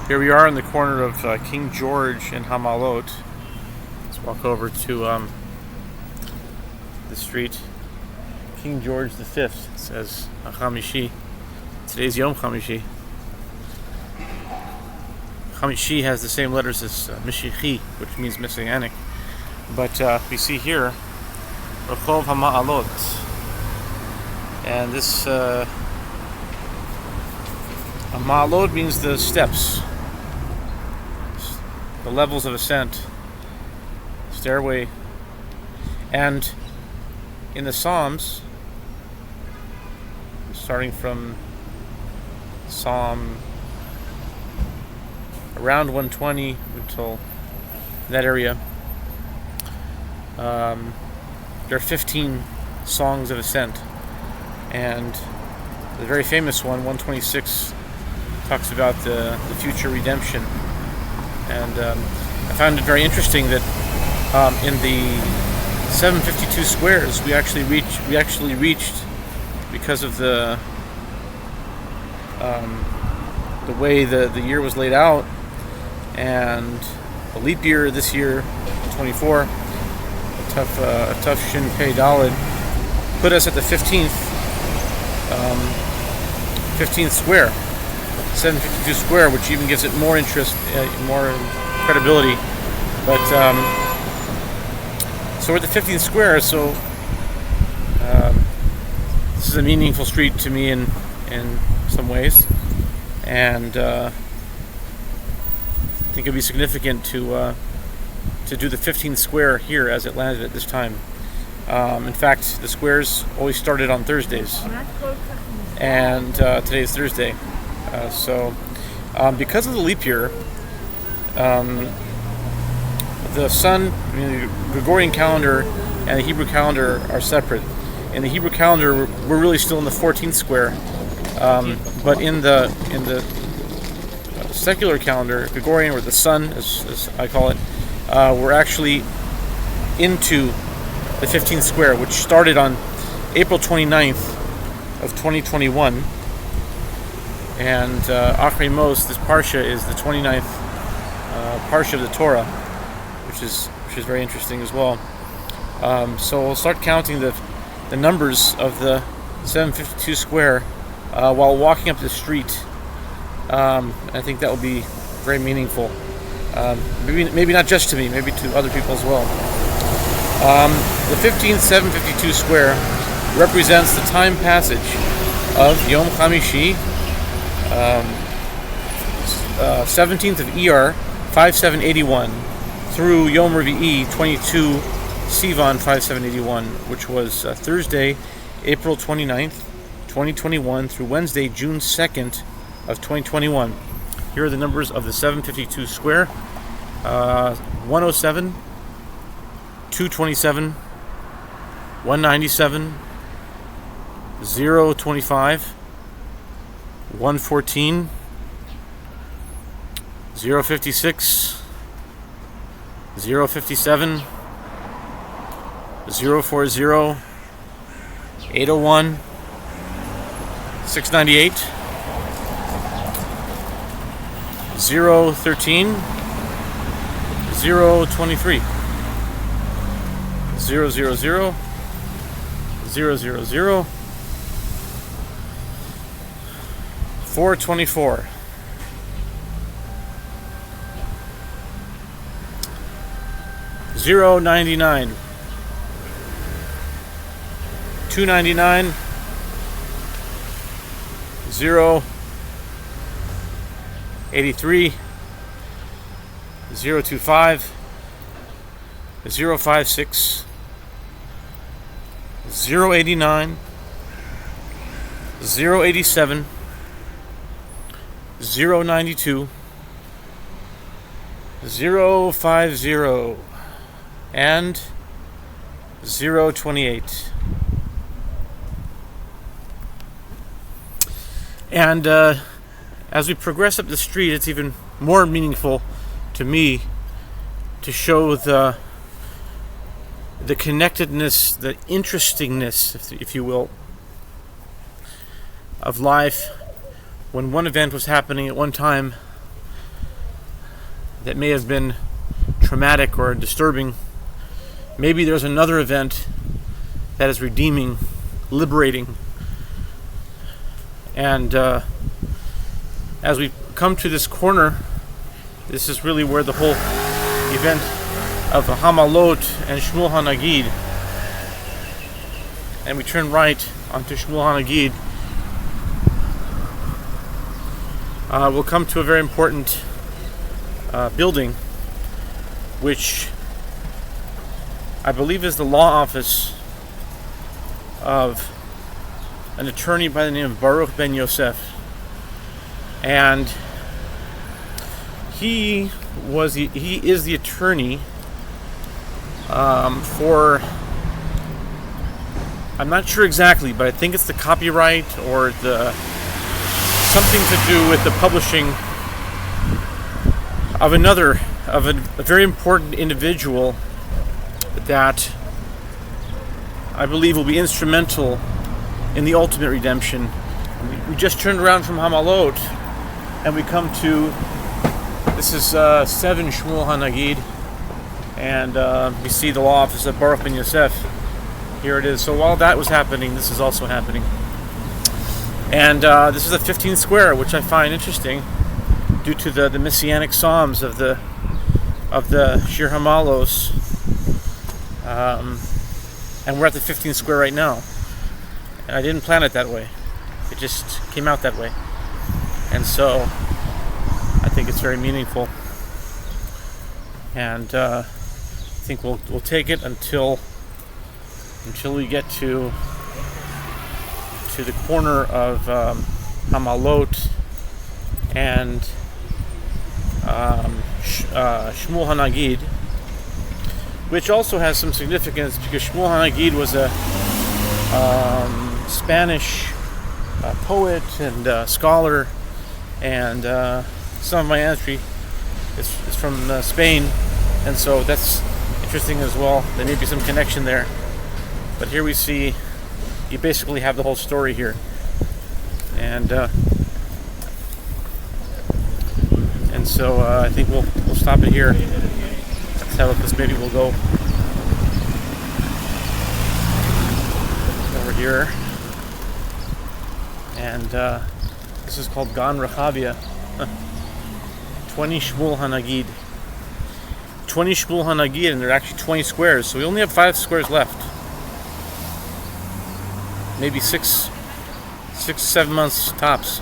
Here we are in the corner of King George and Hamalot. Let's walk over to the street. King George V says Chamishi. Today's Yom Chamishi. Chamishi has the same letters as Mishichi, which means Messianic. But we see here Rachov Hama'alot. And this Ma'alot means the steps, the levels of ascent, stairway. And in the Psalms, starting from Psalm around 120 until that area, there are 15 songs of ascent. And the very famous one, 126, talks about the future redemption. And I found it very interesting that in the 752 squares we actually reached because of the way the year was laid out, and the leap year this year, 24, a tough Shin Pei Daled, put us at the 15th square, 752 square, which even gives it more interest, more credibility. But so we're at the 15th square, so this is a meaningful street to me in some ways, and I think it'd be significant to do the 15th square here as it landed at this time. In fact, the squares always started on Thursdays, and today is Thursday. So because of the leap year, the sun, the Gregorian calendar and the Hebrew calendar are separate. In the Hebrew calendar, we're really still in the 14th square, but in the secular calendar, Gregorian, or the sun, as I call it, we're actually into the 15th square, which started on April 29th of 2021. And Achrei Mos, this parsha, is the 29th parsha of the Torah, which is very interesting as well. So we'll start counting the numbers of the 752 square while walking up the street. I think that will be very meaningful. Maybe not just to me, maybe to other people as well. The 15th 752 square represents the time passage of Yom Chamishi, 17th of Iyar, 5781, through Yom Revi'i, 22 Sivan, 5781, which was Thursday, April 29th, 2021, through Wednesday, June 2nd of 2021. Here are the numbers of the 752 square: 107, 227, 197, 025, 114, 056, 057, 040, 801, 698, 013, 023, 000, 000, 424, 099, 299, 083, 025, 056, 089, 087, 092, 050, and 028. And as we progress up the street, it's even more meaningful to me to show the connectedness, the interestingness, if you will, of life. When one event was happening at one time, that may have been traumatic or disturbing. Maybe there's another event that is redeeming, liberating. And as we come to this corner, this is really where the whole event of Hamalot and Shmuel HaNagid, and we turn right onto Shmuel HaNagid, we'll come to a very important building, which I believe is the law office of an attorney by the name of Baruch ben Yosef. And he is the attorney for, I'm not sure exactly, but I think it's the copyright or the something to do with the publishing of a very important individual that I believe will be instrumental in the ultimate redemption. We just turned around from Hamalot and we come to, this is 7 Shmuel HaNagid, and we see the law office of Baruch ben Yosef. Here it is. So while that was happening, this is also happening. And this is the 15th square, which I find interesting due to the messianic psalms of the Shir Hamalos. And we're at the 15th square right now. And I didn't plan it that way. It just came out that way. And so I think it's very meaningful. And I think we'll take it until we get to the corner of Hamalot and Shmuel HaNagid, which also has some significance because Shmuel HaNagid was a Spanish poet and scholar, and some of my ancestry is from Spain, and so that's interesting as well. There may be some connection there. But here we see, you basically have the whole story here. And so I think we'll stop it here. Let's have a look, this maybe we'll go over here. And this is called Gan Rehavia. 20 Shmuel HaNagid. 20 Shmuel HaNagid, and there are actually 20 squares, so we only have 5 squares left. Maybe 6, 7 months tops.